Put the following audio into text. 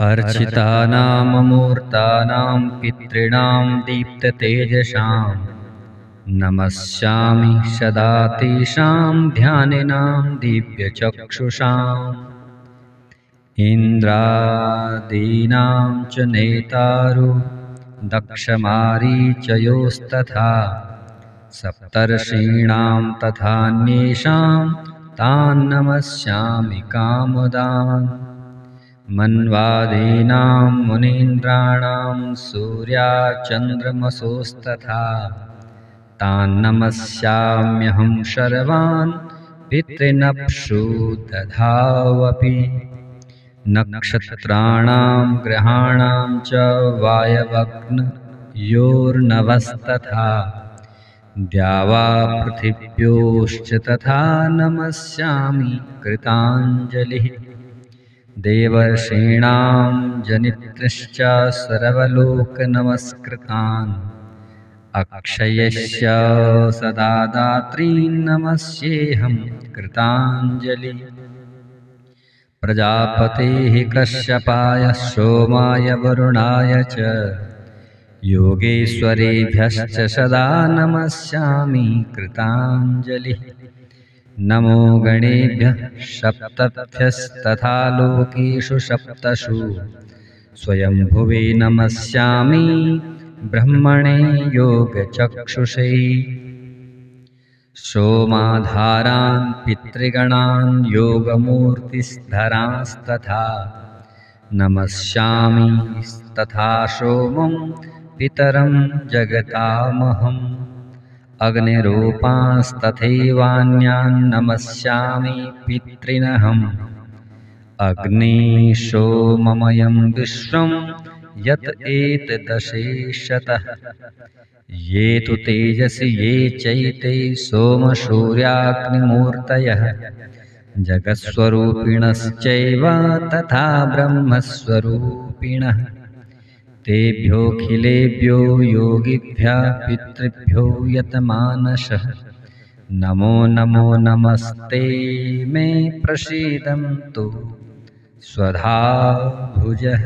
अर्चितानाममूर्तानां पितॄणां दीप्ततेजसां नमस्यामि सदा तेषां ध्यानिनां दिव्यचक्षुषाम् इन्द्रादीनां च नेतारो दक्षमारीचयोस्तथा सप्तर्षीणां तथान्येषां तान् नमस्यामि कामदान् मन्वादीनां मुनीन्द्राणां सूर्याचन्द्रमसोस्तथा तान् नमस्याम्यहं सर्वान् पितॄनप्सु दधावपि नक्षत्राणां ग्रहाणां च वायवग्नयोर्नभस्तथा द्यावा पृथिव्योश्च तथा नमस्यामि कृताञ्जलिः देवर्षीणां जनित्रश्च सर्वलोकनमस्कृतान् अक्षयस्य सदा दात्रीन् नमस्येऽहं कृताञ्जलिः प्रजापतेः कश्यपाय सोमाय वरुणाय च योगेश्वरेभ्यश्च सदा नमस्यामि कृताञ्जलिः नमो गणेभ्यः सप्तभ्यस्तथा लोकेषु सप्तषु स्वयंभुवे नमस्यामि ब्रह्मणे योगचक्षुषे सोमाधारान् पितृगणान् योगमूर्तिधरांस्तथा नमस्यामि तथा सोमं पितरं जगतामहम् अग्निरूपांस्तथैवान्यान् नमस्यामि पितॄनहम् अग्निशोममयं विश्वं यत् एतदशेषतः ये तु तेजसि ये चैते सोमसूर्याग्निमूर्तयः जगत्स्वरूपिणश्चैव तथा ब्रह्मस्वरूपिणः तेभ्योऽखिलेभ्यो योगिभ्यः पितृभ्यो यतमानसः नमो नमो नमस्ते मे प्रसीदन्तु स्वधा भुजः।